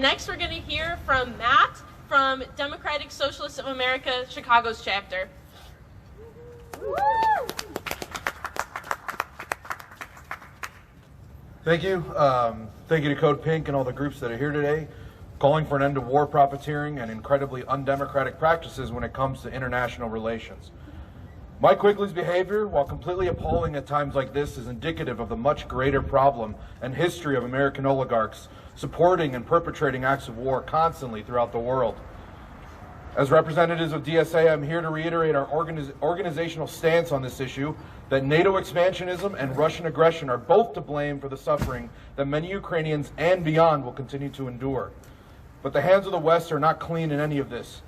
next we're going to hear from Matt from Democratic Socialists of America, Chicago's chapter. Thank you. Thank you to Code Pink and all the groups that are here today, calling for an end to war profiteering and incredibly undemocratic practices when it comes to international relations. Mike Quigley's behavior, while completely appalling at times like this, is indicative of the much greater problem and history of American oligarchs supporting and perpetrating acts of war constantly throughout the world. As representatives of DSA, I'm here to reiterate our organizational stance on this issue, that NATO expansionism and Russian aggression are both to blame for the suffering that many Ukrainians and beyond will continue to endure. But the hands of the West are not clean in any of this.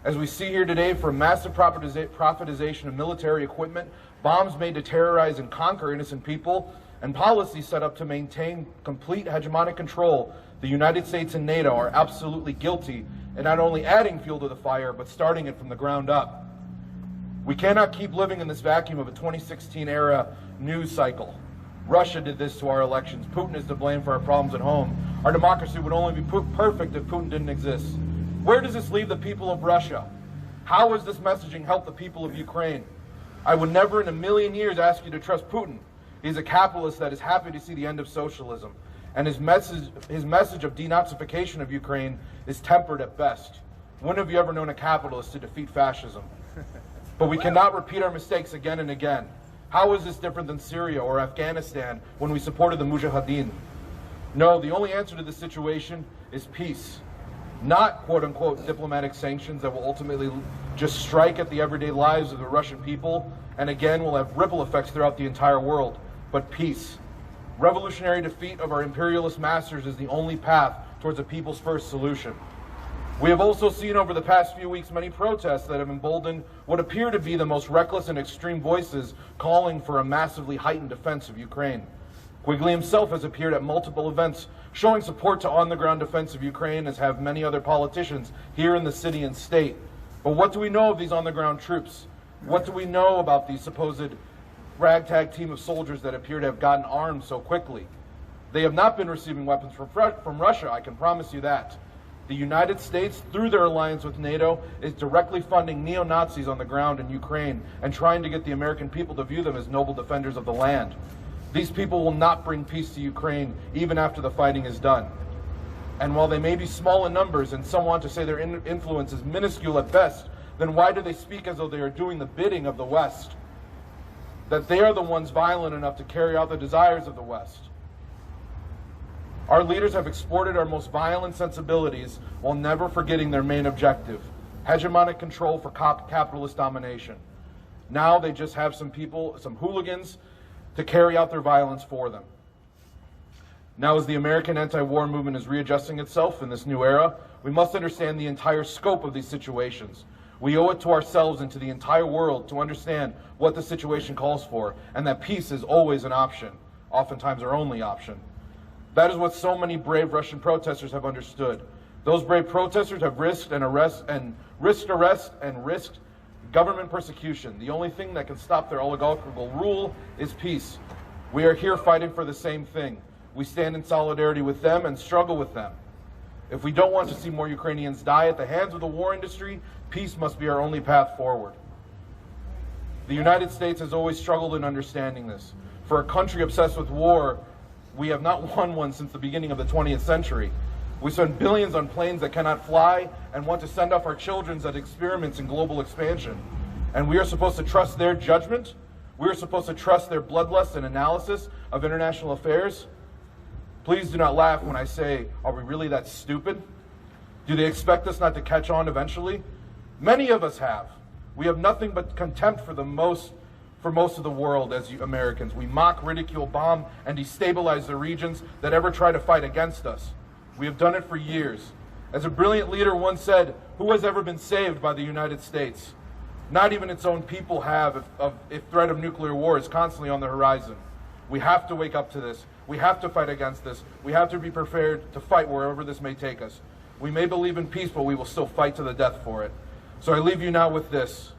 As we see here today, for massive profitization of military equipment, bombs made to terrorize and conquer innocent people, and policies set up to maintain complete hegemonic control, the United States and NATO are absolutely guilty in not only adding fuel to the fire, but starting it from the ground up. We cannot keep living in this vacuum of a 2016-era news cycle. Russia did this to our elections. Putin is to blame for our problems at home. Our democracy would only be perfect if Putin didn't exist. Where does this leave the people of Russia? How has this messaging helped the people of Ukraine? I would never in a million years ask you to trust Putin. He's a capitalist that is happy to see the end of socialism. And his message of denazification of Ukraine is tempered at best. When have you ever known a capitalist to defeat fascism? But we cannot repeat our mistakes again and again. How is this different than Syria or Afghanistan when we supported the Mujahideen? No, the only answer to this situation is peace. Not quote-unquote diplomatic sanctions that will ultimately just strike at the everyday lives of the Russian people and again will have ripple effects throughout the entire world, but peace. Revolutionary defeat of our imperialist masters is the only path towards a people's first solution. We have also seen over the past few weeks many protests that have emboldened what appear to be the most reckless and extreme voices calling for a massively heightened defense of Ukraine. Quigley himself has appeared at multiple events showing support to on-the-ground defense of Ukraine, as have many other politicians here in the city and state. But what do we know of these on-the-ground troops? What do we know about these supposed ragtag team of soldiers that appear to have gotten armed so quickly? They have not been receiving weapons from Russia, I can promise you that. The United States, through their alliance with NATO, is directly funding neo-Nazis on the ground in Ukraine and trying to get the American people to view them as noble defenders of the land. These people will not bring peace to Ukraine even after the fighting is done. And while they may be small in numbers and some want to say their influence is minuscule at best, then why do they speak as though they are doing the bidding of the West? That they are the ones violent enough to carry out the desires of the West. Our leaders have exported our most violent sensibilities while never forgetting their main objective, hegemonic control for capitalist domination. Now they just have some people, some hooligans, to carry out their violence for them. Now, as the American anti-war movement is readjusting itself in this new era, we must understand the entire scope of these situations. We owe it to ourselves and to the entire world to understand what the situation calls for, and that peace is always an option, oftentimes our only option. That is what so many brave Russian protesters have understood. Those brave protesters have risked arrest and risked government persecution. The only thing that can stop their oligarchical rule is peace. We are here fighting for the same thing. We stand in solidarity with them and struggle with them. If we don't want to see more Ukrainians die at the hands of the war industry, peace must be our only path forward. The United States has always struggled in understanding this. For a country obsessed with war, we have not won one since the beginning of the 20th century. We spend billions on planes that cannot fly and want to send off our children as experiments in global expansion. And we are supposed to trust their judgment? We are supposed to trust their bloodlust and analysis of international affairs? Please do not laugh when I say, are we really that stupid? Do they expect us not to catch on eventually? Many of us have. We have nothing but contempt for most of the world as Americans. We mock, ridicule, bomb, and destabilize the regions that ever try to fight against us. We have done it for years. As a brilliant leader once said, who has ever been saved by the United States? Not even its own people have if threat of nuclear war is constantly on the horizon. We have to wake up to this. We have to fight against this. We have to be prepared to fight wherever this may take us. We may believe in peace, but we will still fight to the death for it. So I leave you now with this.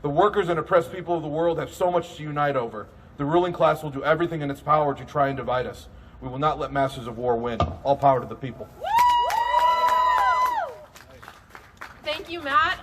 The workers and oppressed people of the world have so much to unite over. The ruling class will do everything in its power to try and divide us. We will not let masters of war win. All power to the people. Thank you, Matt.